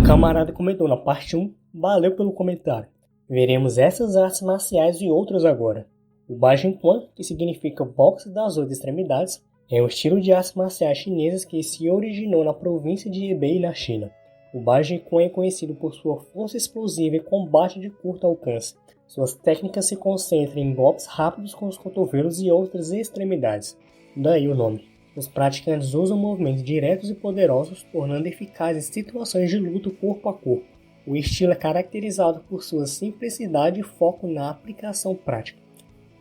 camarada comentou na parte 1, valeu pelo comentário. Veremos essas artes marciais e outras agora. O Bajinquan, que significa boxe das 8 extremidades, é um estilo de artes marciais chinesas que se originou na província de Hebei, na China. O Bajinquan é conhecido por sua força explosiva e combate de curto alcance. Suas técnicas se concentram em golpes rápidos com os cotovelos e outras extremidades. Daí o nome. Os praticantes usam movimentos diretos e poderosos, tornando eficazes situações de luta corpo a corpo. O estilo é caracterizado por sua simplicidade e foco na aplicação prática.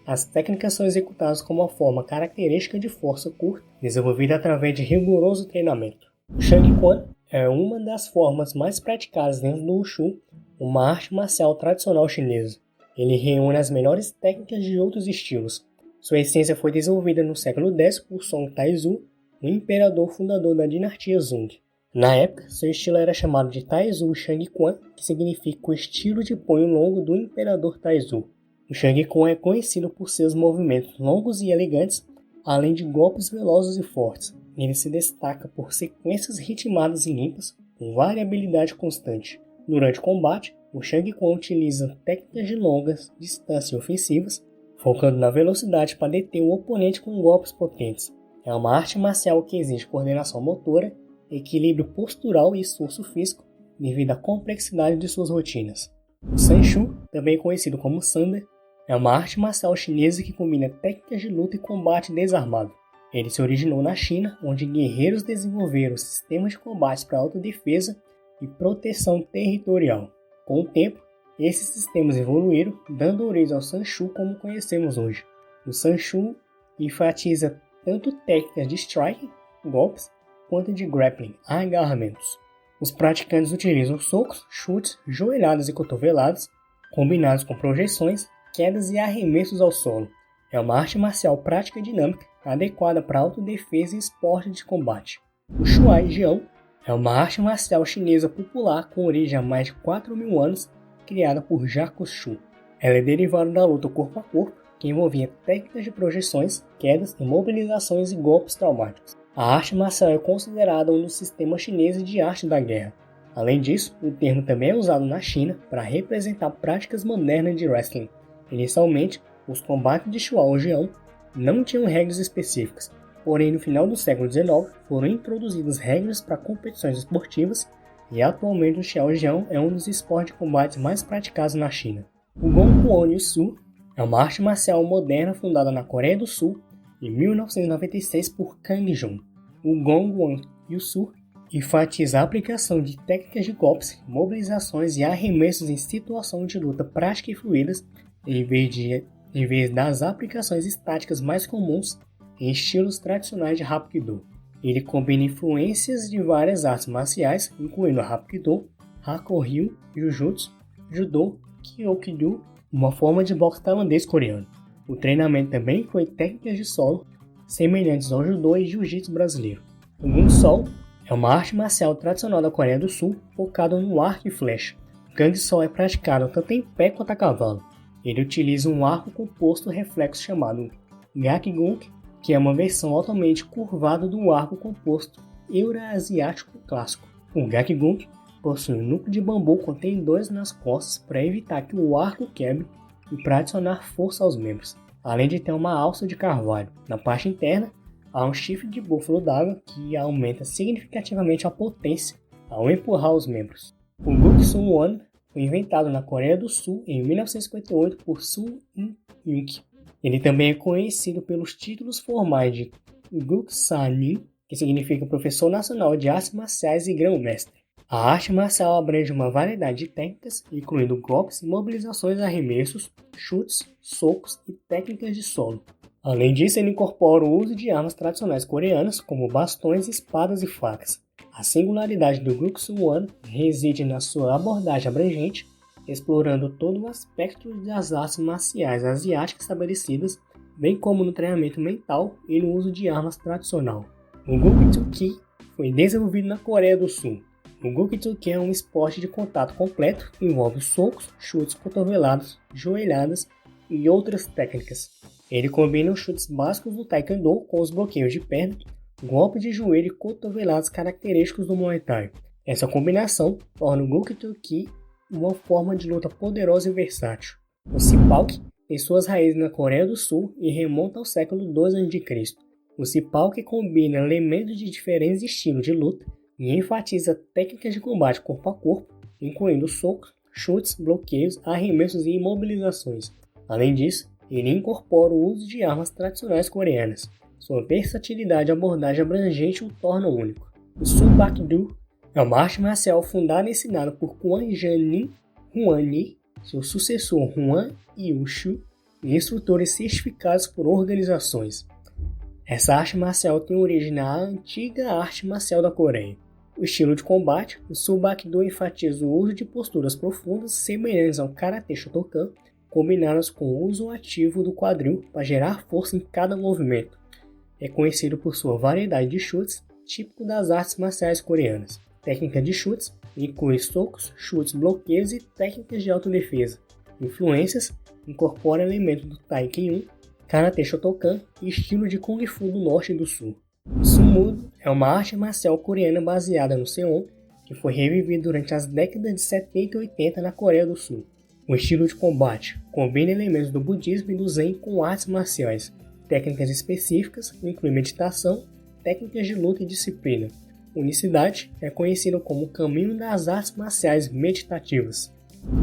As técnicas são executadas como uma forma característica de força curta, desenvolvida através de rigoroso treinamento. O Shangquan é uma das formas mais praticadas dentro do Wushu, uma arte marcial tradicional chinesa. Ele reúne as melhores técnicas de outros estilos. Sua essência foi desenvolvida no século X por Song Taizu, o imperador fundador da dinastia Zhong. Na época, seu estilo era chamado de Taizu Shangquan, que significa o estilo de punho longo do imperador Taizu. O Shangquan é conhecido por seus movimentos longos e elegantes, além de golpes velozes e fortes. Ele se destaca por sequências ritmadas e limpas, com variabilidade constante. Durante o combate, o Shangquan utiliza técnicas de longas distâncias ofensivas, focando na velocidade para deter o oponente com golpes potentes. É uma arte marcial que exige coordenação motora, equilíbrio postural e esforço físico, devido à complexidade de suas rotinas. O Sanshou, também conhecido como Sanda, é uma arte marcial chinesa que combina técnicas de luta e combate desarmado. Ele se originou na China, onde guerreiros desenvolveram sistemas de combate para autodefesa e proteção territorial. Com o tempo, esses sistemas evoluíram, dando origem ao Sanshou como conhecemos hoje. O Sanshou enfatiza tanto técnicas de striking, golpes, quanto de grappling, agarramentos. Os praticantes utilizam socos, chutes, joelhadas e cotoveladas, combinados com projeções, quedas e arremessos ao solo. É uma arte marcial prática e dinâmica, adequada para autodefesa e esporte de combate. O Shuai Jian é uma arte marcial chinesa popular com origem há mais de 4.000 anos, criada por Jacques Shu. Ela é derivada da luta corpo a corpo, que envolvia técnicas de projeções, quedas, imobilizações e golpes traumáticos. A arte marcial é considerada um dos sistemas chineses de arte da guerra. Além disso, o termo também é usado na China para representar práticas modernas de wrestling. Inicialmente, os combates de Shuai-Jian não tinham regras específicas, porém no final do século XIX foram introduzidas regras para competições esportivas e atualmente o Shuai-Jian é um dos esportes de combate mais praticados na China. O Gongguan Yusu é uma arte marcial moderna fundada na Coreia do Sul em 1996 por Kang Jun. O Gongguan Yusu enfatiza a aplicação de técnicas de golpes, mobilizações e arremessos em situação de luta prática e fluidas, em vez das aplicações estáticas mais comuns em estilos tradicionais de Hapkido. Ele combina influências de várias artes marciais, incluindo Hapkido, Hakuryu, Jujutsu, Judo, Kyoku-do, uma forma de boxe tailandês coreano. O treinamento também inclui técnicas de solo, semelhantes ao Judô e Jiu-Jitsu brasileiro. O Gunsol é uma arte marcial tradicional da Coreia do Sul, focada no arco e flecha. O Gangsol é praticado tanto em pé quanto a cavalo. Ele utiliza um arco composto reflexo chamado Gakgunk, que é uma versão altamente curvada do arco composto eurasiático clássico. O Gakgunk possui um núcleo de bambu com tendões nas costas para evitar que o arco quebre e para adicionar força aos membros, além de ter uma alça de carvalho. Na parte interna, há um chifre de búfalo d'água que aumenta significativamente a potência ao empurrar os membros. O Guksu-won foi inventado na Coreia do Sul em 1958 por Soo In-hyuk. Ele também é conhecido pelos títulos formais de Guksanin, que significa Professor Nacional de Artes Marciais e Grão-Mestre. A arte marcial abrange uma variedade de técnicas, incluindo golpes, mobilizações, arremessos, chutes, socos e técnicas de solo. Além disso, ele incorpora o uso de armas tradicionais coreanas, como bastões, espadas e facas. A singularidade do Guksu-won reside na sua abordagem abrangente, explorando todo o aspecto das artes marciais asiáticas estabelecidas, bem como no treinamento mental e no uso de armas tradicional. O Gukitsuki foi desenvolvido na Coreia do Sul. O Gukitsuki é um esporte de contato completo que envolve socos, chutes, cotoveladas, joelhadas e outras técnicas. Ele combina os chutes básicos do Taekwondo com os bloqueios de perna, golpes de joelho e cotoveladas característicos do Muay Thai. Essa combinação torna o Guktoki uma forma de luta poderosa e versátil. O Sipalk tem suas raízes na Coreia do Sul e remonta ao século II a.C. O Sipalk combina elementos de diferentes estilos de luta e enfatiza técnicas de combate corpo a corpo, incluindo socos, chutes, bloqueios, arremessos e imobilizações. Além disso, ele incorpora o uso de armas tradicionais coreanas. Sua versatilidade e abordagem abrangente o tornam único. O Subak-do é uma arte marcial fundada e ensinada por Kwon Jae-in Hwang-hee, seu sucessor Hwang Yu-shu e instrutores certificados por organizações. Essa arte marcial tem origem na antiga arte marcial da Coreia. O estilo de combate, o Subak-do enfatiza o uso de posturas profundas semelhantes ao Karate Shotokan, combinadas com o uso ativo do quadril para gerar força em cada movimento. É conhecido por sua variedade de chutes, típico das artes marciais coreanas. Técnica de chutes inclui socos, chutes, bloqueios e técnicas de autodefesa. Influências incorpora elementos do Taekwondo, Karate Shotokan e estilo de Kung Fu do Norte e do Sul. Sumo é uma arte marcial coreana baseada no Seon, que foi revivida durante as décadas de 70 e 80 na Coreia do Sul. O estilo de combate combina elementos do budismo e do Zen com artes marciais. Técnicas específicas incluem meditação, técnicas de luta e disciplina. Unicidade é conhecido como o caminho das artes marciais meditativas.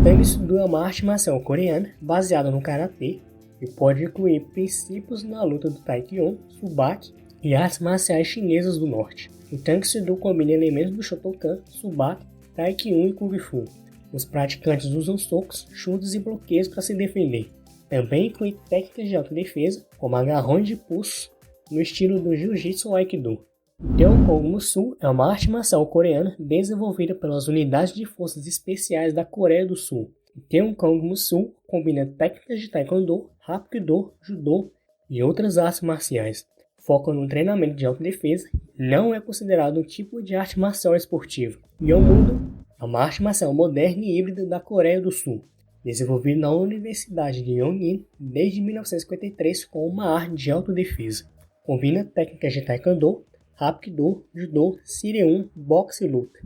Tangsu-do é uma arte marcial coreana baseada no Karatê e pode incluir princípios na luta do Taekwondo, Subak e artes marciais chinesas do norte. O Tangsu-do combina elementos do Shotokan, Subak, Taekwondo e Kung Fu. Os praticantes usam socos, chutes e bloqueios para se defender. Também inclui técnicas de autodefesa, como agarrões de pulso, no estilo do Jiu-Jitsu ou Aikido. O Teokong Musu é uma arte marcial coreana desenvolvida pelas unidades de forças especiais da Coreia do Sul. O Teokong Musu combina técnicas de Taekwondo, Hapkido, Judô e outras artes marciais. Foca no treinamento de autodefesa e não é considerado um tipo de arte marcial esportiva. Yeonmudo é uma arte marcial moderna e híbrida da Coreia do Sul, desenvolvida na Universidade de Yongin desde 1953 como uma arte de autodefesa. Combina técnicas de Taekwondo, Hapkido, Judô, Sireum, boxe e luta.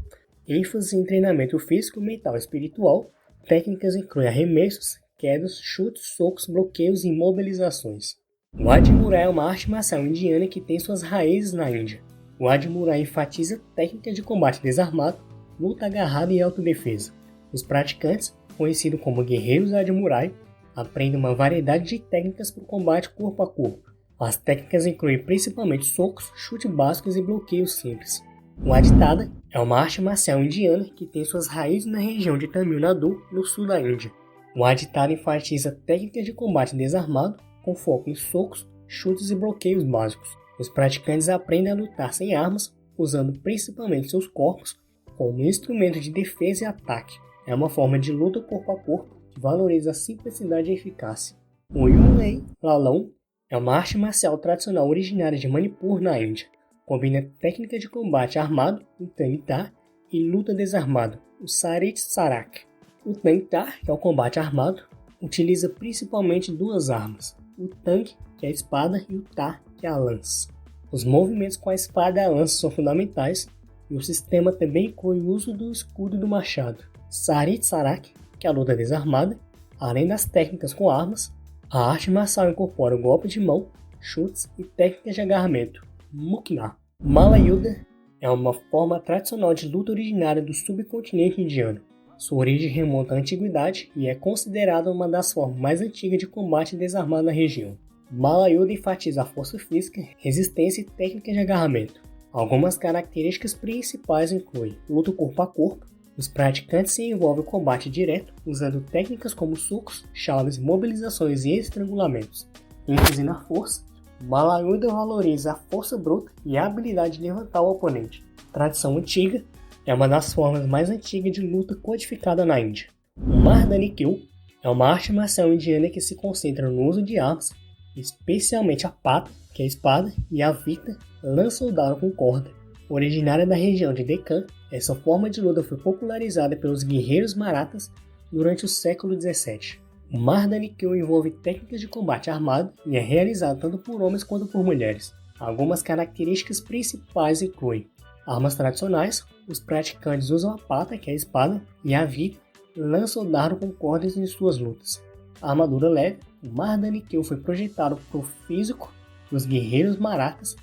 ênfase em treinamento físico, mental e espiritual. Técnicas incluem arremessos, quedas, chutes, socos, bloqueios e imobilizações. O Admurai é uma arte marcial indiana que tem suas raízes na Índia. O Admurai enfatiza técnicas de combate desarmado, luta agarrada e autodefesa. Os praticantes, conhecidos como guerreiros Admurai, aprendem uma variedade de técnicas para o combate corpo a corpo. As técnicas incluem principalmente socos, chutes básicos e bloqueios simples. O Aditada é uma arte marcial indiana que tem suas raízes na região de Tamil Nadu, no sul da Índia. O Aditada enfatiza técnicas de combate desarmado, com foco em socos, chutes e bloqueios básicos. Os praticantes aprendem a lutar sem armas, usando principalmente seus corpos como instrumento de defesa e ataque. É uma forma de luta corpo a corpo que valoriza a simplicidade e eficácia. O Yunlei Lalong é uma arte marcial tradicional originária de Manipur, na Índia. Combina técnica de combate armado, o Tang-tar, e luta desarmado, o Sarit Sarak. O Tang-tar, que é o combate armado, utiliza principalmente duas armas, o Tang, que é a espada, e o Tar, que é a lança. Os movimentos com a espada e a lança são fundamentais, e o sistema também inclui o uso do escudo e do machado. Sarit Sarak, que é a luta desarmada, além das técnicas com armas, a arte marcial incorpora o golpe de mão, chutes e técnicas de agarramento, Mukna. Malayuddha é uma forma tradicional de luta originária do subcontinente indiano. Sua origem remonta à antiguidade e é considerada uma das formas mais antigas de combate desarmado na região. Malayuddha enfatiza a força física, resistência e técnicas de agarramento. Algumas características principais incluem luta corpo a corpo. Os praticantes se envolvem em combate direto, usando técnicas como socos, chaves, mobilizações e estrangulamentos. ênfase na força, Malayuddha valoriza a força bruta e a habilidade de levantar o oponente. Tradição antiga, é uma das formas mais antigas de luta codificada na Índia. O Mardani Kyo é uma arte marcial indiana que se concentra no uso de armas, especialmente a pata, que é a espada, e a vita, lança ou dado com corda. Originária da região de Deccan, essa forma de luta foi popularizada pelos guerreiros marathas durante o século XVII. O Mardani Kyo envolve técnicas de combate armado e é realizado tanto por homens quanto por mulheres. Algumas características principais incluem armas tradicionais, os praticantes usam a pata, que é a espada, e a viga, lança o dardo com cordas em suas lutas. A armadura leve, o Mardanikel foi projetado para o físico dos guerreiros marathas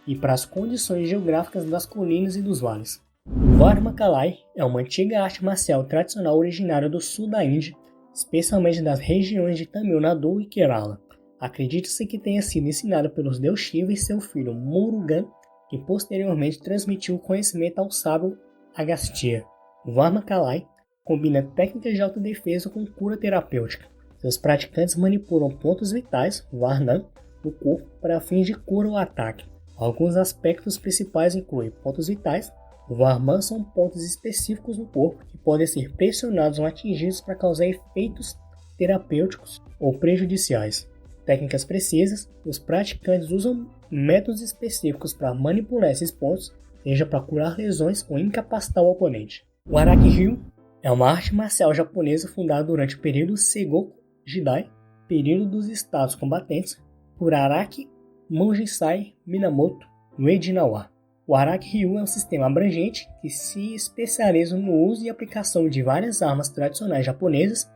e para as condições geográficas das colinas e dos vales. O Varmakalai é uma antiga arte marcial tradicional originária do sul da Índia, especialmente das regiões de Tamil Nadu e Kerala. Acredita-se que tenha sido ensinado pelos deus Shiva e seu filho Murugan, que posteriormente transmitiu o conhecimento ao sábio Agastya. O Varmakalai combina técnicas de autodefesa com cura terapêutica. Seus praticantes manipulam pontos vitais, Varna, do corpo para fins de cura ou ataque. Alguns aspectos principais incluem pontos vitais. O Varman são pontos específicos no corpo que podem ser pressionados ou atingidos para causar efeitos terapêuticos ou prejudiciais. Técnicas precisas, os praticantes usam métodos específicos para manipular esses pontos, seja para curar lesões ou incapacitar o oponente. O Araki-ryu é uma arte marcial japonesa fundada durante o período Sengoku Jidai, período dos estados combatentes, por Araki Monjisai Minamoto Uejinawa. O Araki-ryu é um sistema abrangente que se especializa no uso e aplicação de várias armas tradicionais japonesas,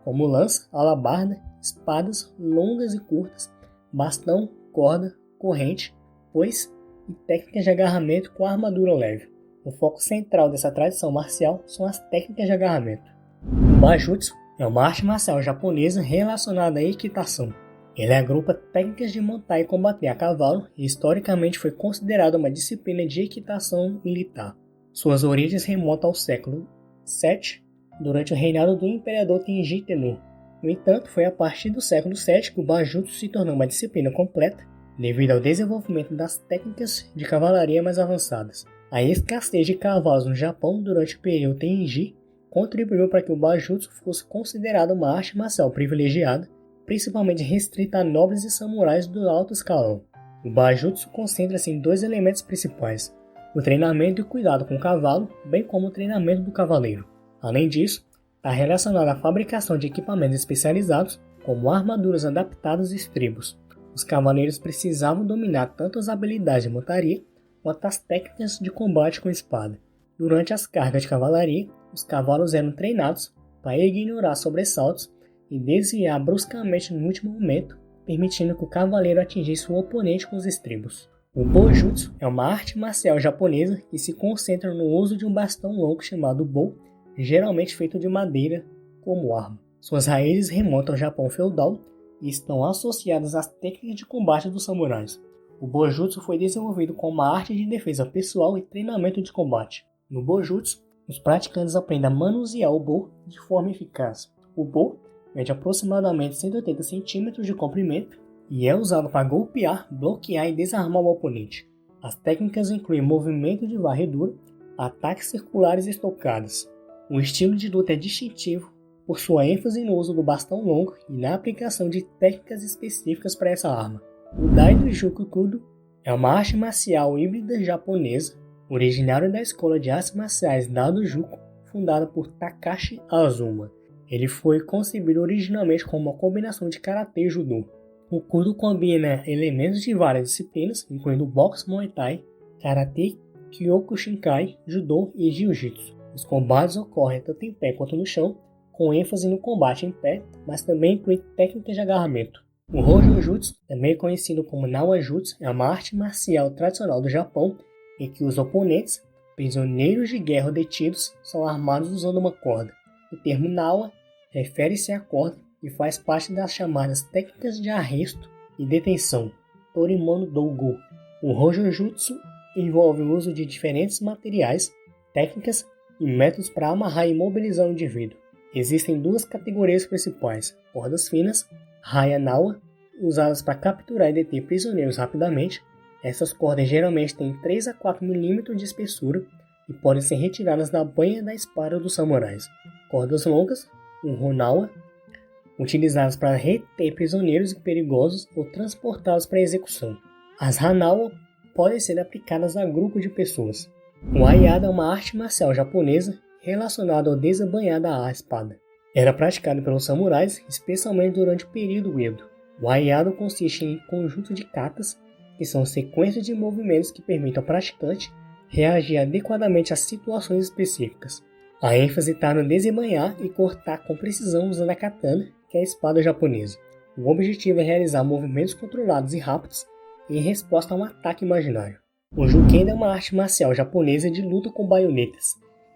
como lança, alabarda, espadas longas e curtas, bastão, corda, corrente, foice e técnicas de agarramento com armadura leve. O foco central dessa tradição marcial são as técnicas de agarramento. O Bajutsu é uma arte marcial japonesa relacionada à equitação. Ele agrupa técnicas de montar e combater a cavalo e historicamente foi considerada uma disciplina de equitação militar. Suas origens remontam ao século VII, durante o reinado do imperador Tenji Tenu. No entanto, foi a partir do século VII que o Bajutsu se tornou uma disciplina completa devido ao desenvolvimento das técnicas de cavalaria mais avançadas. A escassez de cavalos no Japão durante o período Tenji contribuiu para que o Bajutsu fosse considerado uma arte marcial privilegiada, principalmente restrita a nobres e samurais do alto escalão. O Bajutsu concentra-se em dois elementos principais: o treinamento e o cuidado com o cavalo, bem como o treinamento do cavaleiro. Além disso, está relacionado à fabricação de equipamentos especializados, como armaduras adaptadas e estribos. Os cavaleiros precisavam dominar tanto as habilidades de montaria quanto as técnicas de combate com espada. Durante as cargas de cavalaria, os cavalos eram treinados para ignorar sobressaltos e desviar bruscamente no último momento, permitindo que o cavaleiro atingisse o oponente com os estribos. O Bojutsu é uma arte marcial japonesa que se concentra no uso de um bastão longo chamado Bo, geralmente feito de madeira, como arma. Suas raízes remontam ao Japão feudal e estão associadas às técnicas de combate dos samurais. O Bojutsu foi desenvolvido como uma arte de defesa pessoal e treinamento de combate. No Bojutsu, os praticantes aprendem a manusear o Bo de forma eficaz. O Bo mede aproximadamente 180 cm de comprimento e é usado para golpear, bloquear e desarmar o oponente. As técnicas incluem movimento de varredura, ataques circulares e estocadas. O estilo de luta é distintivo por sua ênfase no uso do bastão longo e na aplicação de técnicas específicas para essa arma. O Daido Jukukudo é uma arte marcial híbrida japonesa, originária da escola de artes marciais Daido Juku, fundada por Takashi Azuma. Ele foi concebido originalmente como uma combinação de karatê e judô. O Kudo combina elementos de várias disciplinas, incluindo boxe, muay thai, karatê, kyokushinkai, judô e jiu-jitsu. Os combates ocorrem tanto em pé quanto no chão, com ênfase no combate em pé, mas também inclui técnicas de agarramento. O Hojo Jutsu, também conhecido como Nawa Jutsu, é uma arte marcial tradicional do Japão em que os oponentes, prisioneiros de guerra ou detidos, são armados usando uma corda. O termo Nawa refere-se à corda e faz parte das chamadas técnicas de arresto e detenção, Torimono Dougo. O Hojo Jutsu envolve o uso de diferentes materiais, técnicas e métodos para amarrar e imobilizar o indivíduo. Existem duas categorias principais: cordas finas, Raya Nawa, usadas para capturar e deter prisioneiros rapidamente. Essas cordas geralmente têm 3 a 4 mm de espessura e podem ser retiradas da banha da espada dos samurais. Cordas longas, um Honawa, utilizadas para reter prisioneiros perigosos ou transportá-los para execução. As Hanawa podem ser aplicadas a grupos de pessoas. O Aiada é uma arte marcial japonesa relacionada ao desembanhar da espada. Era praticado pelos samurais, especialmente durante o período Edo. O Aiado consiste em conjunto de katas, que são sequências de movimentos que permitem ao praticante reagir adequadamente a situações específicas. A ênfase está no desembainhar e cortar com precisão usando a katana, que é a espada japonesa. O objetivo é realizar movimentos controlados e rápidos em resposta a um ataque imaginário. O Jukendo é uma arte marcial japonesa de luta com baionetas.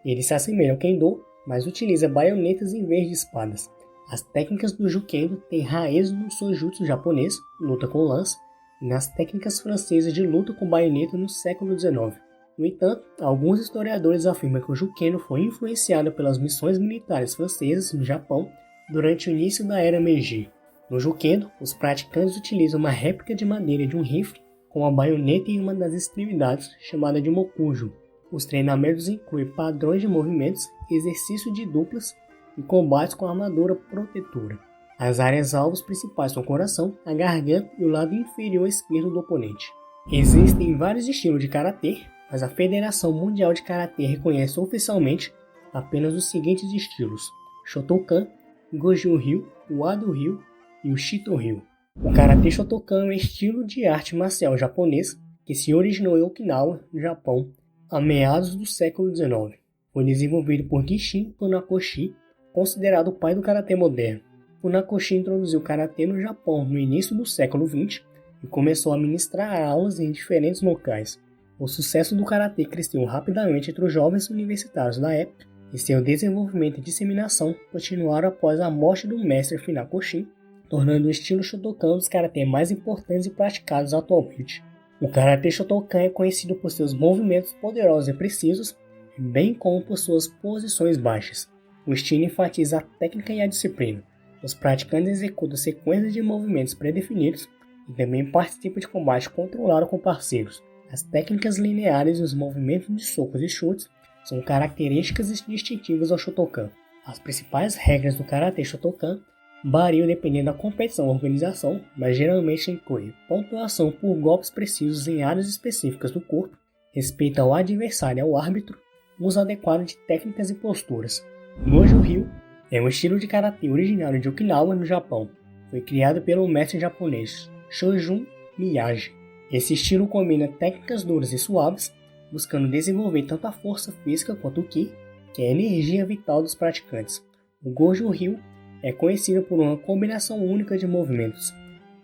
Ele se assemelha ao Kendo, mas utiliza baionetas em vez de espadas. As técnicas do Jukendo têm raízes no Sojutsu japonês, luta com lança, e nas técnicas francesas de luta com baioneta no século XIX. No entanto, alguns historiadores afirmam que o Jukendo foi influenciado pelas missões militares francesas no Japão durante o início da era Meiji. No Jukendo, os praticantes utilizam uma réplica de madeira de um rifle com a baioneta em uma das extremidades, chamada de mokujo. Os treinamentos incluem padrões de movimentos, exercício de duplas e combates com armadura protetora. As áreas alvos principais são o coração, a garganta e o lado inferior esquerdo do oponente. Existem vários estilos de karatê, mas a Federação Mundial de Karatê reconhece oficialmente apenas os seguintes estilos: Shotokan, Goju-ryu, Wado-ryu e o Shito-ryu. O Karatê Shotokan é um estilo de arte marcial japonês que se originou em Okinawa, no Japão, a meados do século XIX. Foi desenvolvido por Gishin Funakoshi, considerado o pai do Karatê moderno. Funakoshi introduziu o Karatê no Japão no início do século XX e começou a ministrar aulas em diferentes locais. O sucesso do Karatê cresceu rapidamente entre os jovens universitários da época e seu desenvolvimento e disseminação continuaram após a morte do mestre Funakoshi, tornando o estilo Shotokan um dos karatê mais importantes e praticados atualmente. O Karatê Shotokan é conhecido por seus movimentos poderosos e precisos, bem como por suas posições baixas. O estilo enfatiza a técnica e a disciplina. Os praticantes executam sequências de movimentos pré-definidos e também participam de combate controlado com parceiros. As técnicas lineares e os movimentos de socos e chutes são características distintivas ao Shotokan. As principais regras do Karatê Shotokan variam dependendo da competição ou organização, mas geralmente inclui pontuação por golpes precisos em áreas específicas do corpo, respeito ao adversário e ao árbitro, uso adequado de técnicas e posturas. Goju-ryu é um estilo de karatê originário de Okinawa, no Japão. Foi criado pelo mestre japonês Shojun Miyagi. Esse estilo combina técnicas duras e suaves, buscando desenvolver tanto a força física quanto o ki, que é a energia vital dos praticantes. O Goju-ryu é conhecido por uma combinação única de movimentos.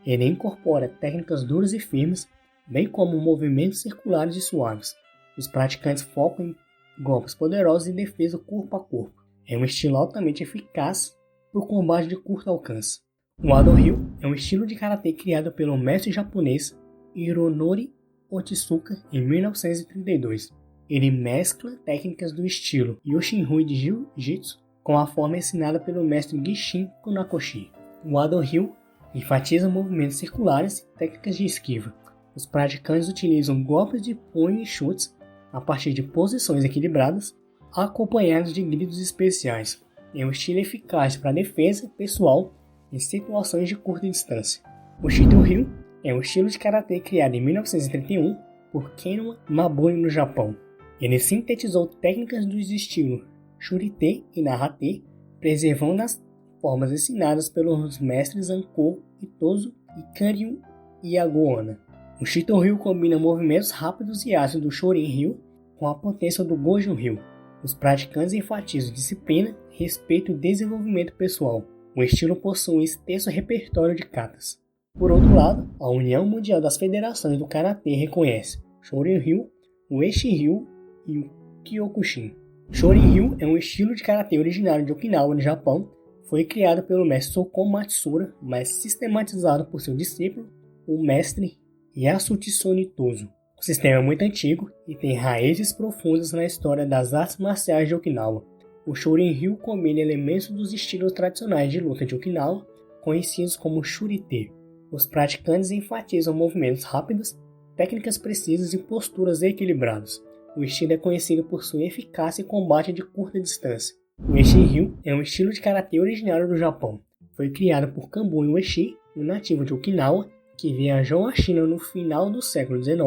Ele incorpora técnicas duras e firmes, bem como movimentos circulares e suaves. Os praticantes focam em golpes poderosos e defesa corpo a corpo. É um estilo altamente eficaz para o combate de curto alcance. O Wado-ryu é um estilo de karatê criado pelo mestre japonês Hironori Otsuka em 1932. Ele mescla técnicas do estilo Yoshinryu de Jiu-Jitsu com a forma ensinada pelo mestre Gishin Funakoshi. O Wado-ryu enfatiza movimentos circulares e técnicas de esquiva. Os praticantes utilizam golpes de punho e chutes a partir de posições equilibradas, acompanhados de gritos especiais. É um estilo eficaz para defesa pessoal em situações de curta distância. O Shito-ryu é um estilo de karatê criado em 1931 por Kenwa Mabuni no Japão. Ele sintetizou técnicas dos estilos Shurite e Narate, preservando as formas ensinadas pelos mestres Anko Itozu e Kanryu Yagoana. O Shito-ryu combina movimentos rápidos e ágeis do Shorin-ryu com a potência do Goju-ryu. Os praticantes enfatizam disciplina, respeito e desenvolvimento pessoal. O estilo possui um extenso repertório de katas. Por outro lado, a União Mundial das Federações do Karatê reconhece Shorin-ryu, o Eshi-ryu e o Kyokushin. Shorin-ryu é um estilo de karatê originário de Okinawa, no Japão. Foi criado pelo mestre Sokon Matsura, mas sistematizado por seu discípulo, o mestre Yasutsuno Tozo. O sistema é muito antigo e tem raízes profundas na história das artes marciais de Okinawa. O Shorin-ryu combina elementos dos estilos tradicionais de luta de Okinawa, conhecidos como Shurite. Os praticantes enfatizam movimentos rápidos, técnicas precisas e posturas equilibradas. O estilo é conhecido por sua eficácia em combate de curta distância. O Eshi-ryu é um estilo de karatê originário do Japão. Foi criado por Kambun Ueshi, um nativo de Okinawa, que viajou à China no final do século XIX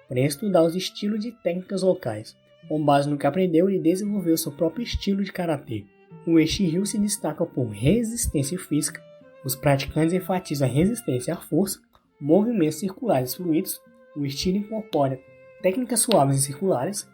para estudar os estilos de técnicas locais. Com base no que aprendeu, ele desenvolveu seu próprio estilo de karatê. O Eshi-ryu se destaca por resistência física. Os praticantes enfatizam a resistência à força, movimentos circulares fluidos. O estilo incorpora técnicas suaves e circulares,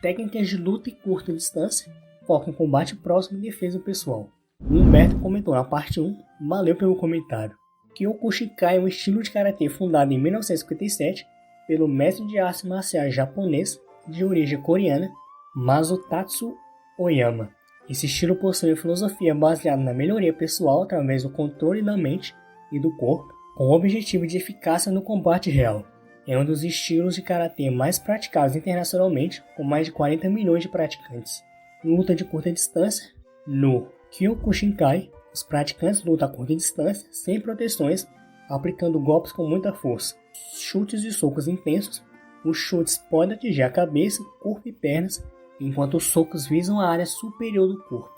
técnicas de luta e curta distância, foco em combate próximo e defesa pessoal. O Humberto comentou na parte 1, valeu pelo comentário. Kyokushinkai é um estilo de karatê fundado em 1957 pelo mestre de artes marciais japonês de origem coreana, Masutatsu Oyama. Esse estilo possui uma filosofia baseada na melhoria pessoal através do controle da mente e do corpo, com o objetivo de eficácia no combate real. É um dos estilos de karatê mais praticados internacionalmente, com mais de 40 milhões de praticantes. Em luta de curta distância, no Kyokushinkai, os praticantes lutam a curta distância, sem proteções, aplicando golpes com muita força, chutes e socos intensos. Os chutes podem atingir a cabeça, corpo e pernas, enquanto os socos visam a área superior do corpo.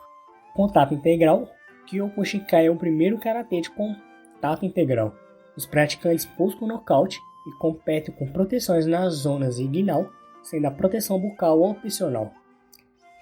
Contato integral. Kyokushinkai é o primeiro karatê de contato integral. Os praticantes buscam nocaute e competem com proteções nas zonas inguinal, sendo a proteção bucal opcional.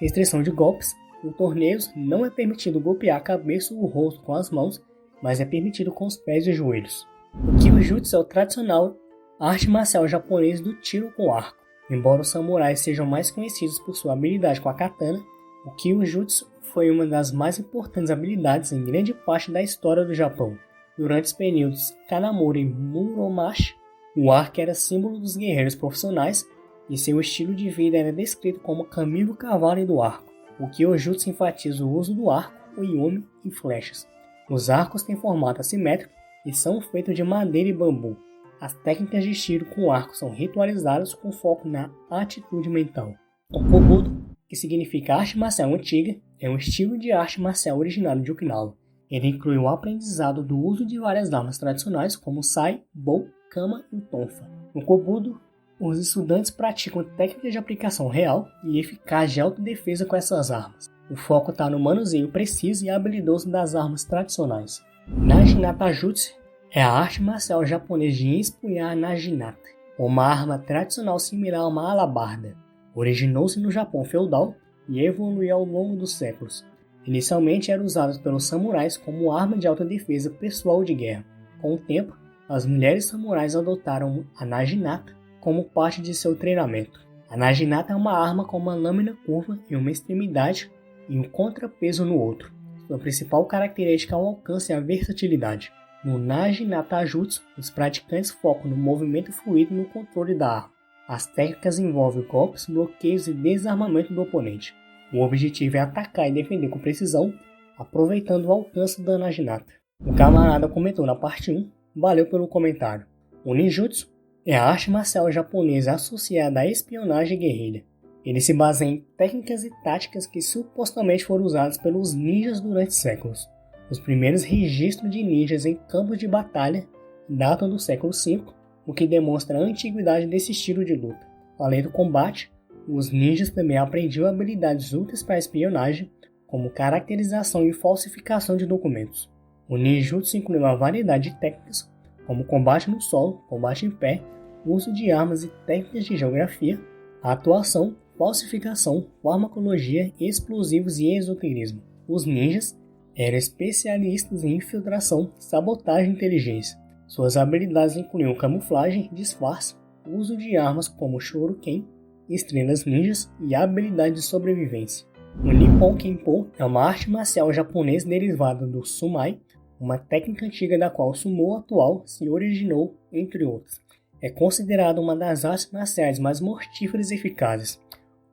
Restrição de golpes. Em torneios, não é permitido golpear a cabeça ou o rosto com as mãos, mas é permitido com os pés e joelhos. O Kyujutsu é o tradicional arte marcial japonesa do tiro com arco. Embora os samurais sejam mais conhecidos por sua habilidade com a katana, o Kyujutsu foi uma das mais importantes habilidades em grande parte da história do Japão. Durante os períodos Kanamura e Muromachi, o arco era símbolo dos guerreiros profissionais e seu estilo de vida era descrito como caminho do cavalo e do arco. O Kyujutsu enfatiza o uso do arco, o yumi e flechas. Os arcos têm formato assimétrico e são feitos de madeira e bambu. As técnicas de tiro com arco são ritualizadas com foco na atitude mental. O Kobudo, que significa arte marcial antiga, é um estilo de arte marcial originário de Okinawa. Ele inclui o aprendizado do uso de várias armas tradicionais como sai, bo, kama e tonfa. No Kobudo, os estudantes praticam técnicas de aplicação real e eficaz de autodefesa com essas armas. O foco está no manuseio preciso e habilidoso das armas tradicionais. Naginata Jutsu é a arte marcial japonesa de empunhar naginata, uma arma tradicional similar a uma alabarda. Originou-se no Japão feudal e evoluiu ao longo dos séculos. Inicialmente era usada pelos samurais como arma de autodefesa pessoal de guerra. Com o tempo, as mulheres samurais adotaram a naginata como parte de seu treinamento. A naginata é uma arma com uma lâmina curva em uma extremidade e um contrapeso no outro. Sua principal característica é o alcance e a versatilidade. No Naginata Jutsu, os praticantes focam no movimento fluido e no controle da arma. As técnicas envolvem golpes, bloqueios e desarmamento do oponente. O objetivo é atacar e defender com precisão, aproveitando o alcance da naginata. O camarada comentou na parte 1, valeu pelo comentário. O ninjutsu é a arte marcial japonesa associada à espionagem e guerrilha. Ele se baseia em técnicas e táticas que supostamente foram usadas pelos ninjas durante séculos. Os primeiros registros de ninjas em campos de batalha datam do século V, o que demonstra a antiguidade desse estilo de luta. Além do combate, os ninjas também aprendiam habilidades úteis para a espionagem, como caracterização e falsificação de documentos. O ninjutsu inclui uma variedade de técnicas, como combate no solo, combate em pé, uso de armas e técnicas de geografia, atuação, falsificação, farmacologia, explosivos e esoterismo. Os ninjas eram especialistas em infiltração, sabotagem e inteligência. Suas habilidades incluíam camuflagem, disfarce, uso de armas como shuriken, estrelas ninjas e habilidade de sobrevivência. O Nippon Kenpo é uma arte marcial japonesa derivada do Sumai, uma técnica antiga da qual o sumo atual se originou, entre outras. É considerado uma das artes marciais mais mortíferas e eficazes.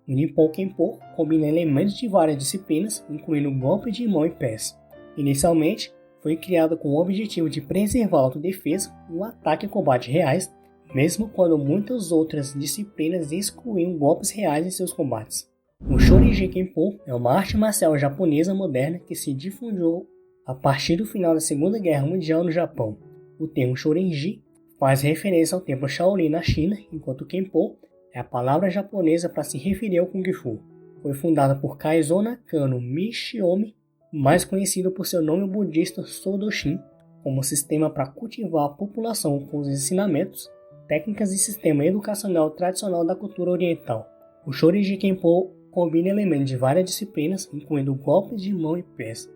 O Nippon Kenpo combina elementos de várias disciplinas, incluindo golpes de mão e pés. Inicialmente, foi criado com o objetivo de preservar a autodefesa e o ataque em combate reais, mesmo quando muitas outras disciplinas excluíam golpes reais em seus combates. O Shorinji Kenpo é uma arte marcial japonesa moderna que se difundiu a partir do final da Segunda Guerra Mundial no Japão. O termo Shorinji faz referência ao templo Shaolin na China, enquanto Kenpo é a palavra japonesa para se referir ao Kung Fu. Foi fundada por Kaizo Nakano Michiomi, mais conhecido por seu nome budista Sodoshin, como sistema para cultivar a população com os ensinamentos, técnicas e sistema educacional tradicional da cultura oriental. O Shorinji Kenpo combina elementos de várias disciplinas, incluindo golpes de mão e pés.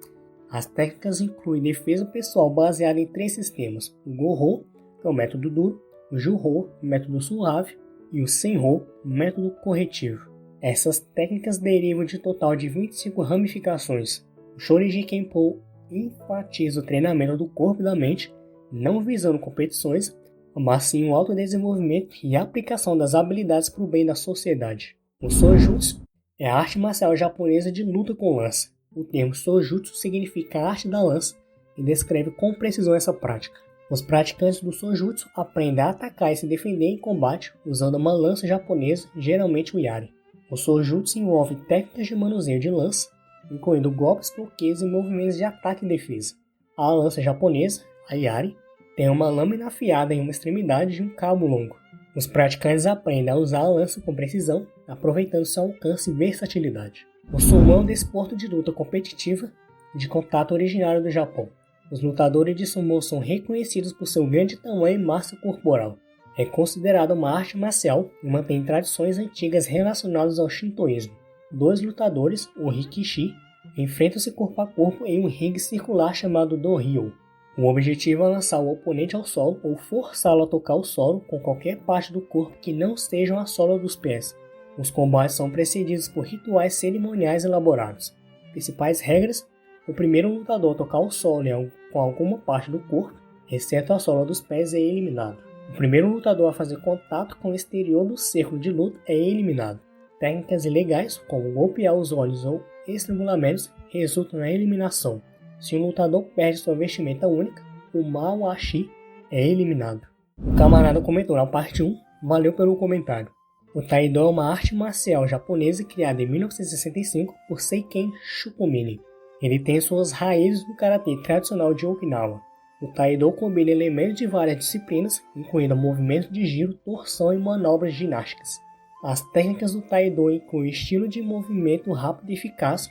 As técnicas incluem defesa pessoal baseada em 3 sistemas: o Goho, que é o método duro, o Juho, o método suave, e o Senho, método corretivo. Essas técnicas derivam de um total de 25 ramificações. O Shōrinji Kenpo enfatiza o treinamento do corpo e da mente, não visando competições, mas sim o autodesenvolvimento e a aplicação das habilidades para o bem da sociedade. O Sojutsu é a arte marcial japonesa de luta com lança. O termo Sojutsu significa arte da lança e descreve com precisão essa prática. Os praticantes do Sojutsu aprendem a atacar e se defender em combate usando uma lança japonesa, geralmente o Yari. O Sojutsu envolve técnicas de manuseio de lança, incluindo golpes, bloqueios e movimentos de ataque e defesa. A lança japonesa, a Yari, tem uma lâmina afiada em uma extremidade de um cabo longo. Os praticantes aprendem a usar a lança com precisão, aproveitando seu alcance e versatilidade. O sumo é um desporto de luta competitiva de contato originário do Japão. Os lutadores de sumo são reconhecidos por seu grande tamanho e massa corporal. É considerado uma arte marcial e mantém tradições antigas relacionadas ao shintoísmo. Dois lutadores, o Rikishi, enfrentam-se corpo a corpo em um ringue circular chamado Do-Ryo. O objetivo é lançar o oponente ao solo ou forçá-lo a tocar o solo com qualquer parte do corpo que não sejam a sola dos pés. Os combates são precedidos por rituais cerimoniais elaborados. Principais regras: o primeiro lutador a tocar o solo com alguma parte do corpo, exceto a sola dos pés, é eliminado. O primeiro lutador a fazer contato com o exterior do círculo de luta é eliminado. Técnicas ilegais, como golpear os olhos ou estrangulamentos, resultam na eliminação. Se um lutador perde sua vestimenta única, o Mawashi é eliminado. O camarada comentou na parte 1, valeu pelo comentário. O Taido é uma arte marcial japonesa criada em 1965 por Seiken Shukumine. Ele tem suas raízes no karatê tradicional de Okinawa. O Taido combina elementos de várias disciplinas, incluindo movimentos de giro, torção e manobras ginásticas. As técnicas do Taido incluem estilo de movimento rápido e eficaz,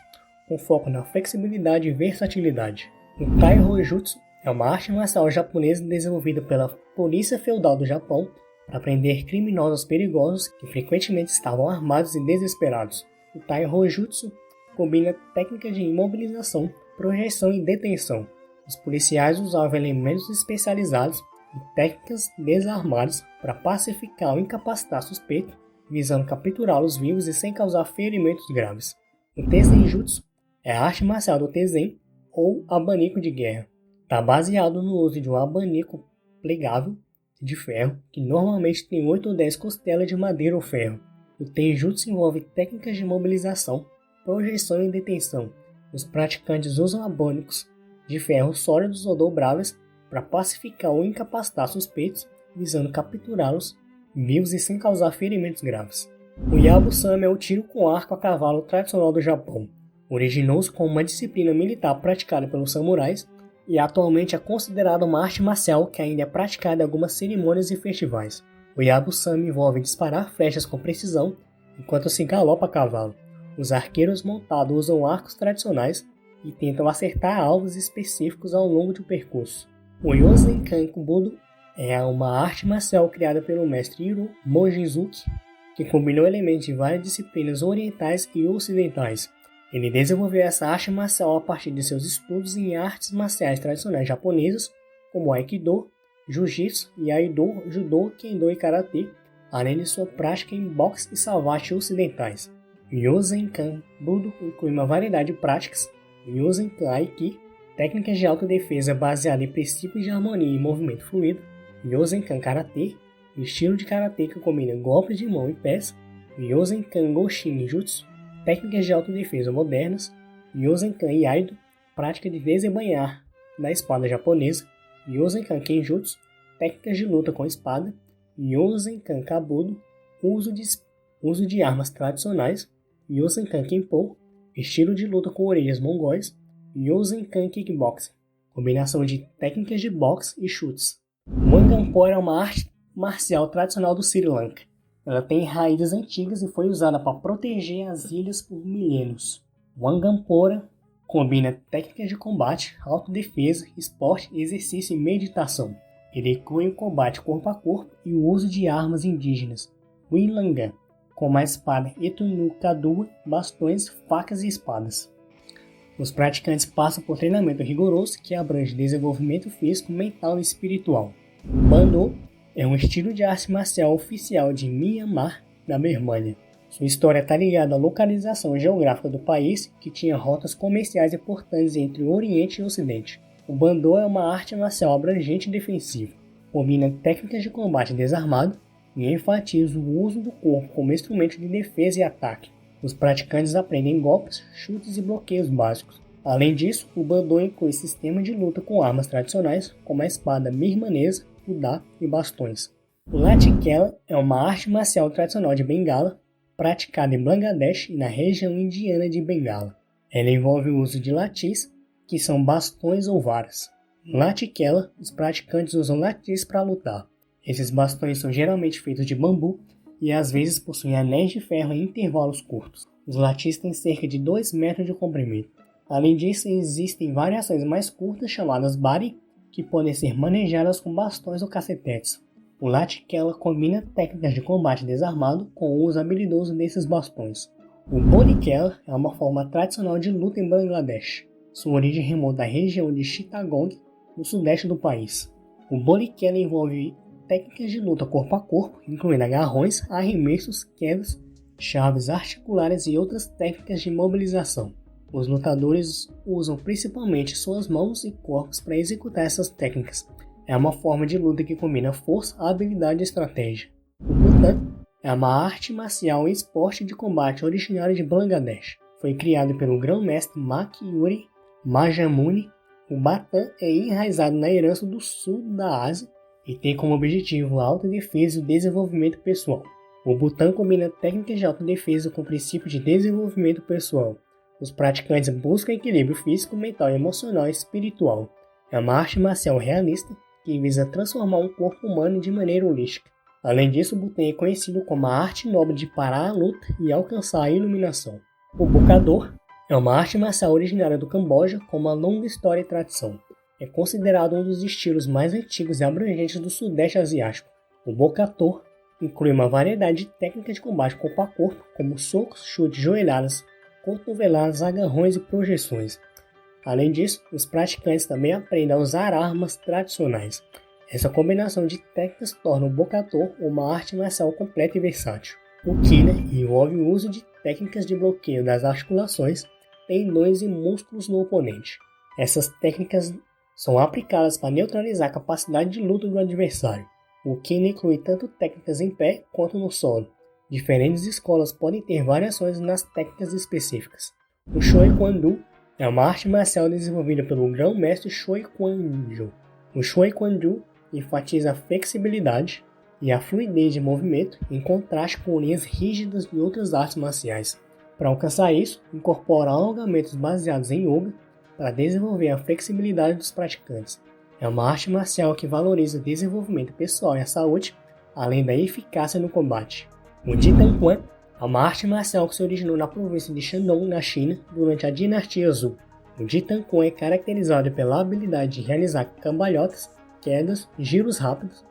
com foco na flexibilidade e versatilidade. O Taihojutsu é uma arte marcial japonesa desenvolvida pela polícia feudal do Japão para prender criminosos perigosos que frequentemente estavam armados e desesperados. O Taihojutsu combina técnicas de imobilização, projeção e detenção. Os policiais usavam elementos especializados e técnicas desarmadas para pacificar ou incapacitar suspeitos, visando capturá-los vivos e sem causar ferimentos graves. O Tenzin-jutsu é a arte marcial do Tenzen, ou abanico de guerra. Está baseado no uso de um abanico plegável de ferro, que normalmente tem 8 ou 10 costelas de madeira ou ferro. O Tenjutsu envolve técnicas de mobilização, projeção e detenção. Os praticantes usam abanicos de ferro sólidos ou dobráveis para pacificar ou incapacitar suspeitos, visando capturá-los vivos e sem causar ferimentos graves. O Yabusame é o tiro com arco a cavalo tradicional do Japão. Originou-se como uma disciplina militar praticada pelos samurais e atualmente é considerada uma arte marcial que ainda é praticada em algumas cerimônias e festivais. O Yabusame envolve disparar flechas com precisão enquanto se galopa a cavalo. Os arqueiros montados usam arcos tradicionais e tentam acertar alvos específicos ao longo do percurso. O Yosenkan Budo é uma arte marcial criada pelo mestre Hiro Mochizuki, que combinou elementos de várias disciplinas orientais e ocidentais. Ele desenvolveu essa arte marcial a partir de seus estudos em artes marciais tradicionais japonesas, como Aikido, Jiu-Jitsu, Iaido, Judô, Kendo e Karatê, além de sua prática em boxe e savate ocidentais. O Yosenkan Budo inclui uma variedade de práticas. O Yosenkan Aiki, técnicas de autodefesa baseadas em princípios de harmonia e movimento fluido. O Yosenkan Karatê, o estilo de karatê que combina golpes de mão e pés. O Yosenkan Goshin Jutsu, técnicas de autodefesa modernas. O Yosenkan Iaido, prática de desembainhar da espada japonesa. O Yosenkan Kenjutsu, técnicas de luta com espada. O Yosenkan Kabudo, uso de armas tradicionais. O Yosenkan Kenpo, estilo de luta com orelhas mongóis. O Yosenkan Kickboxing, combinação de técnicas de boxe e chutes. O Wanganpora é uma arte marcial tradicional do Sri Lanka. Ela tem raízes antigas e foi usada para proteger as ilhas por milênios. O Wanganpora combina técnicas de combate, autodefesa, esporte, exercício e meditação. Ele inclui o combate corpo a corpo e o uso de armas indígenas, o Ilanga, como a espada Etunukadua, bastões, facas e espadas. Os praticantes passam por treinamento rigoroso que abrange desenvolvimento físico, mental e espiritual. O Bando é um estilo de arte marcial oficial de Myanmar, na Birmânia. Sua história está ligada à localização geográfica do país, que tinha rotas comerciais importantes entre o Oriente e o Ocidente. O Bandô é uma arte marcial abrangente e defensiva. Combina técnicas de combate desarmado e enfatiza o uso do corpo como instrumento de defesa e ataque. Os praticantes aprendem golpes, chutes e bloqueios básicos. Além disso, o Bandô inclui sistemas de luta com armas tradicionais, como a espada birmanesa, o dá e bastões. O Lathikela é uma arte marcial tradicional de Bengala, praticada em Bangladesh e na região indiana de Bengala. Ela envolve o uso de latis, que são bastões ou varas. No Lathikela, os praticantes usam latis para lutar. Esses bastões são geralmente feitos de bambu e às vezes possuem anéis de ferro em intervalos curtos. Os latis têm cerca de 2 metros de comprimento. Além disso, existem variações mais curtas chamadas bari, que podem ser manejadas com bastões ou cacetetes. O Lathikela combina técnicas de combate desarmado com o uso habilidoso desses bastões. O Bodhikela é uma forma tradicional de luta em Bangladesh. Sua origem remonta à região de Chittagong, no sudeste do país. O Bodhikela envolve técnicas de luta corpo a corpo, incluindo agarrões, arremessos, quedas, chaves articulares e outras técnicas de mobilização. Os lutadores usam principalmente suas mãos e corpos para executar essas técnicas. É uma forma de luta que combina força, habilidade e estratégia. O Buttan é uma arte marcial e esporte de combate originário de Bangladesh. Foi criado pelo grão-mestre Makyuri Majamuni. O Batan é enraizado na herança do sul da Ásia e tem como objetivo a autodefesa e o desenvolvimento pessoal. O Buttan combina técnicas de autodefesa com princípios de desenvolvimento pessoal. Os praticantes buscam equilíbrio físico, mental, emocional e espiritual. É uma arte marcial realista que visa transformar um corpo humano de maneira holística. Além disso, o Buttan é conhecido como a arte nobre de parar a luta e alcançar a iluminação. O Bokador é uma arte marcial originária do Camboja com uma longa história e tradição. É considerado um dos estilos mais antigos e abrangentes do Sudeste Asiático. O Bokador inclui uma variedade de técnicas de combate corpo a corpo, como socos, chutes, joelhadas, cotoveladas, agarrões e projeções. Além disso, os praticantes também aprendem a usar armas tradicionais. Essa combinação de técnicas torna o Bokador uma arte marcial completa e versátil. O Killer envolve o uso de técnicas de bloqueio das articulações, tendões e músculos no oponente. Essas técnicas são aplicadas para neutralizar a capacidade de luta do adversário. O Killer inclui tanto técnicas em pé quanto no solo. Diferentes escolas podem ter variações nas técnicas específicas. O Choi Kwan Do é uma arte marcial desenvolvida pelo grão-mestre Choi Kwan Jo. O Choi Kwan Do enfatiza a flexibilidade e a fluidez de movimento em contraste com linhas rígidas de outras artes marciais. Para alcançar isso, incorpora alongamentos baseados em yoga para desenvolver a flexibilidade dos praticantes. É uma arte marcial que valoriza o desenvolvimento pessoal e a saúde, além da eficácia no combate. O Jitan Quan é uma arte marcial que se originou na província de Shandong, na China, durante a dinastia Zhou. O Jitan Quan é caracterizado pela habilidade de realizar cambalhotas, quedas, giros rápidos,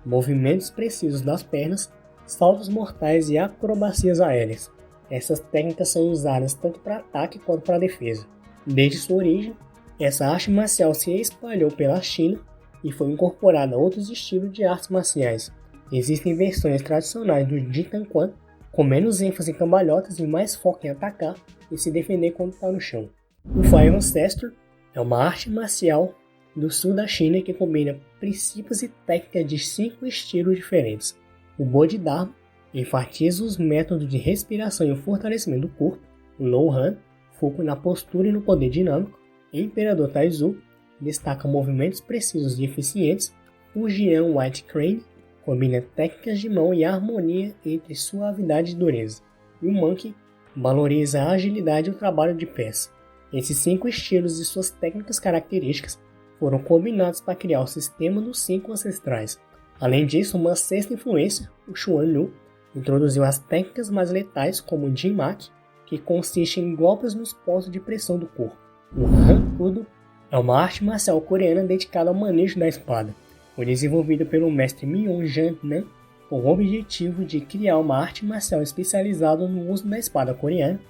movimentos precisos das pernas, saltos mortais e acrobacias aéreas. Essas técnicas são usadas tanto para ataque quanto para defesa. Desde sua origem, essa arte marcial se espalhou pela China e foi incorporada a outros estilos de artes marciais. Existem versões tradicionais do Jitan Quan, com menos ênfase em cambalhotas e mais foco em atacar e se defender quando está no chão. O Five Ancestor é uma arte marcial do sul da China que combina princípios e técnicas de 5 estilos diferentes. O Bodhidharma enfatiza os métodos de respiração e o fortalecimento do corpo. O Low Han foca na postura e no poder dinâmico. O Imperador Taizu destaca movimentos precisos e eficientes. O Jian White Crane combina técnicas de mão e harmonia entre suavidade e dureza. E o Monkey valoriza a agilidade e o trabalho de pés. Esses 5 estilos e suas técnicas características foram combinados para criar o sistema dos 5 ancestrais. Além disso, uma sexta influência, o Xuan Lu, introduziu as técnicas mais letais como o Jin-Mak, que consiste em golpes nos pontos de pressão do corpo. O Han Kudo é uma arte marcial coreana dedicada ao manejo da espada. Foi desenvolvido pelo mestre Myung-Jan Nam com o objetivo de criar uma arte marcial especializada no uso da espada coreana,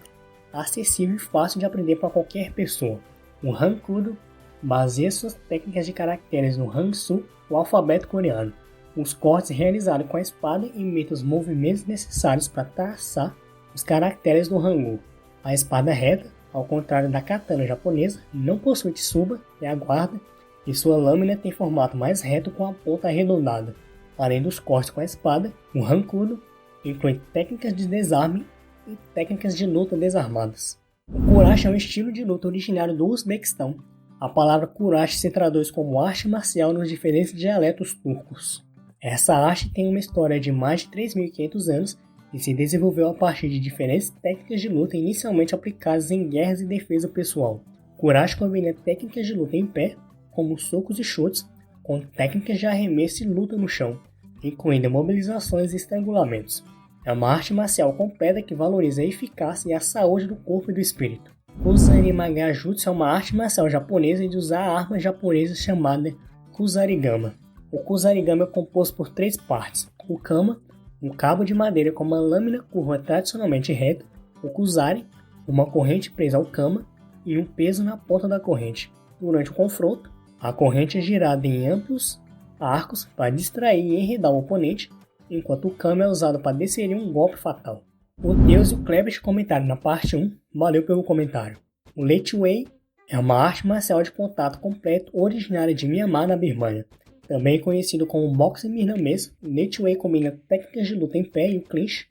acessível e fácil de aprender para qualquer pessoa. O Han Kudo baseia suas técnicas de caracteres no Hangsu, o alfabeto coreano. Os cortes realizados com a espada imitam os movimentos necessários para traçar os caracteres do Hangul. A espada reta, ao contrário da katana japonesa, não possui tsuba e a guarda, e sua lâmina tem formato mais reto com a ponta arredondada. Além dos cortes com a espada, o Hankudo inclui técnicas de desarme e técnicas de luta desarmadas. O Kurash é um estilo de luta originário do Uzbequistão. A palavra Kurash se traduz como arte marcial nos diferentes dialetos turcos. Essa arte tem uma história de mais de 3.500 anos e se desenvolveu a partir de diferentes técnicas de luta inicialmente aplicadas em guerras e defesa pessoal. Kurash combina técnicas de luta em pé, como socos e chutes, com técnicas de arremesso e luta no chão, incluindo mobilizações e estrangulamentos. É uma arte marcial completa que valoriza a eficácia e a saúde do corpo e do espírito. Kusari-Maga Jutsu é uma arte marcial japonesa de usar armas japonesas chamada Kusarigama. O Kusarigama é composto por 3 partes: o Kama, um cabo de madeira com uma lâmina curva tradicionalmente reta, o Kusari, uma corrente presa ao Kama e um peso na ponta da corrente. Durante o confronto, a corrente é girada em amplos arcos para distrair e enredar o oponente, enquanto o Kama é usado para desferir um golpe fatal. O Deus e o Klebert comentaram na parte 1, valeu pelo comentário. O Lechwei é uma arte marcial de contato completo originária de Myanmar na Birmânia. Também conhecido como boxe vietnamês, o Lechwei combina técnicas de luta em pé e o clinch,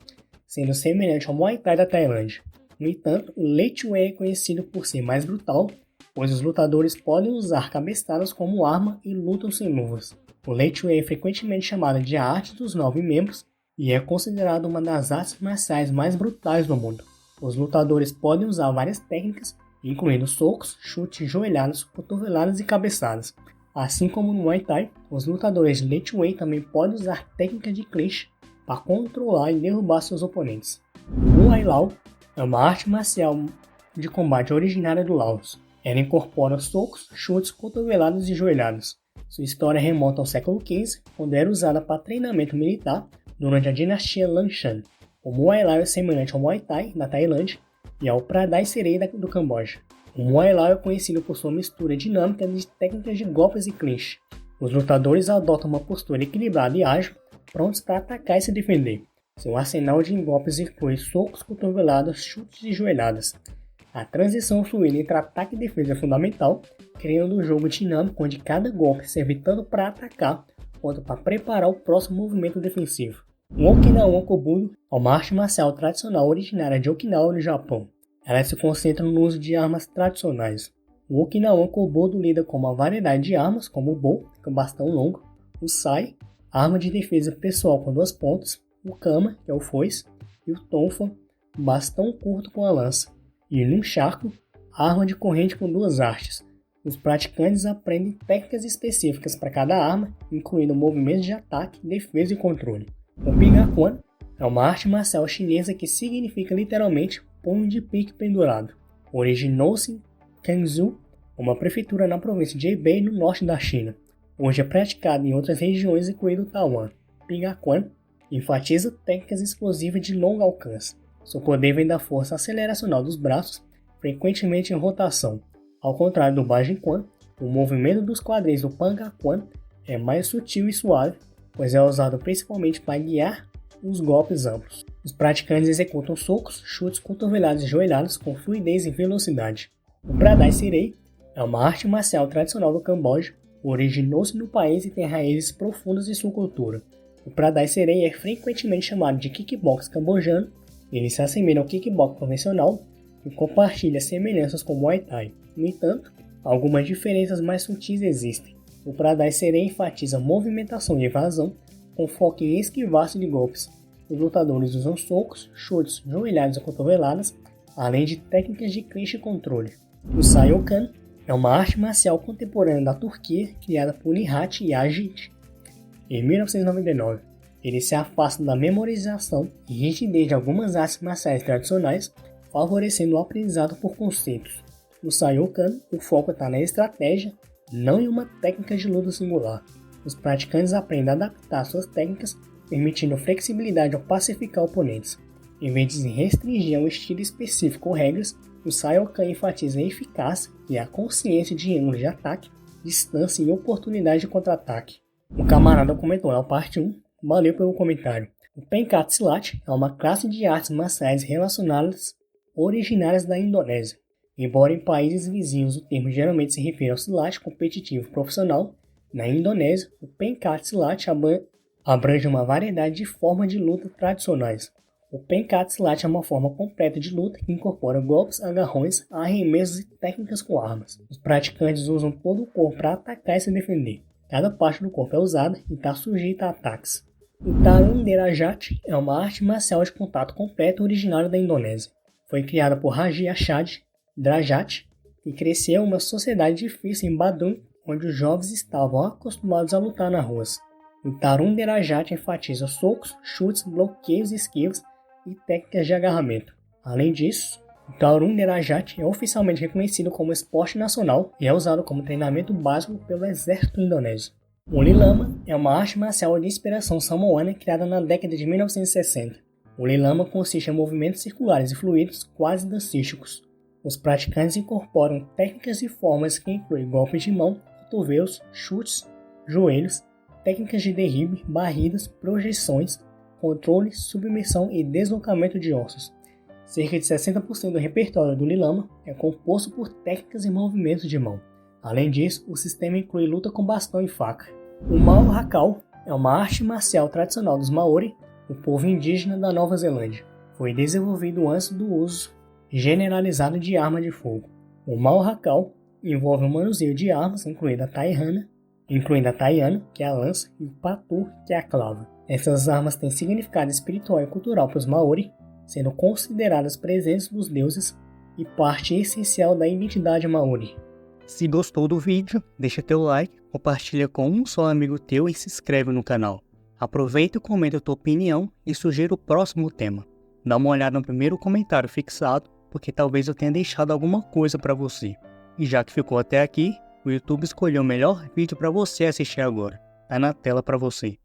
sendo semelhante ao Muay Thai da Tailândia. No entanto, o Lechwei é conhecido por ser mais brutal, pois os lutadores podem usar cabeçadas como arma e lutam sem luvas. O Lechwei é frequentemente chamado de a arte dos 9 membros e é considerado uma das artes marciais mais brutais do mundo. Os lutadores podem usar várias técnicas, incluindo socos, chutes, joelhadas, cotoveladas e cabeçadas. Assim como no Muay Thai, os lutadores de Lechwei também podem usar técnicas de clinch para controlar e derrubar seus oponentes. O Muay Lao é uma arte marcial de combate originária do Laos. Ela incorpora socos, chutes, cotoveladas e joelhadas. Sua história remonta ao século XV, quando era usada para treinamento militar durante a dinastia Langshan. O Muay Lao é semelhante ao Muay Thai da Tailândia e ao Pradai Serei do Camboja. O Muay Lao é conhecido por sua mistura dinâmica de técnicas de golpes e clinch. Os lutadores adotam uma postura equilibrada e ágil, prontos para atacar e se defender. Seu arsenal de golpes inclui socos, cotoveladas, chutes e joelhadas. A transição fluida entre ataque e defesa é fundamental, criando um jogo dinâmico onde cada golpe serve tanto para atacar quanto para preparar o próximo movimento defensivo. O Okinawan Kobudo é uma arte marcial tradicional originária de Okinawa, no Japão. Ela se concentra no uso de armas tradicionais. O Okinawan Kobudo lida com uma variedade de armas, como o Bo, que é um bastão longo, o Sai, arma de defesa pessoal com 2 pontas, o Kama, que é o foice, e o Tonfa, bastão curto com a lança, e o Nunchaku, arma de corrente com 2 hastes. Os praticantes aprendem técnicas específicas para cada arma, incluindo movimentos de ataque, defesa e controle. O Pingaquan é uma arte marcial chinesa que significa literalmente punho de pique pendurado. Originou-se em Quanzhou, uma prefeitura na província de Hebei, no norte da China. Hoje é praticado em outras regiões, incluindo Taiwan. Pingaquan enfatiza técnicas explosivas de longo alcance. Seu poder vem da força aceleracional dos braços, frequentemente em rotação. Ao contrário do Bajinquan, o movimento dos quadris do Pangaquan é mais sutil e suave, pois é usado principalmente para guiar os golpes amplos. Os praticantes executam socos, chutes, cotoveladas e joelhadas com fluidez e velocidade. O Pradai Serei é uma arte marcial tradicional do Camboja, originou-se no país e tem raízes profundas em sua cultura. O Pradai Serei é frequentemente chamado de kickbox cambojano. Ele se assemelha ao kickbox convencional e compartilha semelhanças com o Muay Thai. No entanto, algumas diferenças mais sutis existem. O Pradai Serei enfatiza movimentação e evasão, com foco em esquivar-se de golpes. Os lutadores usam socos, chutes, joelhadas e cotoveladas, além de técnicas de clinch e controle. O Sayokan é uma arte marcial contemporânea da Turquia, criada por Nihat Yagit em 1999. Ele se afasta da memorização e rigidez de algumas artes marciais tradicionais, favorecendo o aprendizado por conceitos. No Sayokan, o foco está na estratégia, não em uma técnica de luta singular. Os praticantes aprendem a adaptar suas técnicas, permitindo flexibilidade ao pacificar oponentes. Em vez de restringir a um estilo específico ou regras, o Sayokan enfatiza a eficácia e a consciência de ângulos de ataque, distância e oportunidade de contra-ataque. O camarada comentou na parte 1, valeu pelo comentário. O Pencak Silat é uma classe de artes marciais relacionadas originárias da Indonésia. Embora em países vizinhos o termo geralmente se refira ao Silat competitivo profissional, na Indonésia o Pencak Silat abrange uma variedade de formas de luta tradicionais. O Pencak Silat é uma forma completa de luta que incorpora golpes, agarrões, arremessos e técnicas com armas. Os praticantes usam todo o corpo para atacar e se defender. Cada parte do corpo é usada e está sujeita a ataques. O Tarung Derajat é uma arte marcial de contato completo originária da Indonésia. Foi criada por Haji Ashad Derajat e cresceu em uma sociedade difícil em Badung, onde os jovens estavam acostumados a lutar nas ruas. O Tarung Derajat enfatiza socos, chutes, bloqueios, esquivas e técnicas de agarramento. Além disso, o Tarung Derajat é oficialmente reconhecido como esporte nacional e é usado como treinamento básico pelo exército indonésio. O Lilama é uma arte marcial de inspiração samoana criada na década de 1960. O Lilama consiste em movimentos circulares e fluidos quase dancísticos. Os praticantes incorporam técnicas e formas que incluem golpes de mão, cotovelos, chutes, joelhos, técnicas de derribe, barridas, projeções, controle, submersão e deslocamento de ossos. Cerca de 60% do repertório do Lilama é composto por técnicas e movimentos de mão. Além disso, o sistema inclui luta com bastão e faca. O Mau Hakau é uma arte marcial tradicional dos Maori, o povo indígena da Nova Zelândia. Foi desenvolvido antes do uso generalizado de arma de fogo. O Mau Hakau envolve o manuseio de armas, incluindo a taiana, que é a lança, e o patu, que é a clava. Essas armas têm significado espiritual e cultural para os Maori, sendo consideradas presentes dos deuses e parte essencial da identidade Maori. Se gostou do vídeo, deixa teu like, compartilha com um só amigo teu e se inscreve no canal. Aproveita e comenta a tua opinião e sugira o próximo tema. Dá uma olhada no primeiro comentário fixado, porque talvez eu tenha deixado alguma coisa para você. E já que ficou até aqui, o YouTube escolheu o melhor vídeo para você assistir agora. Tá na tela para você.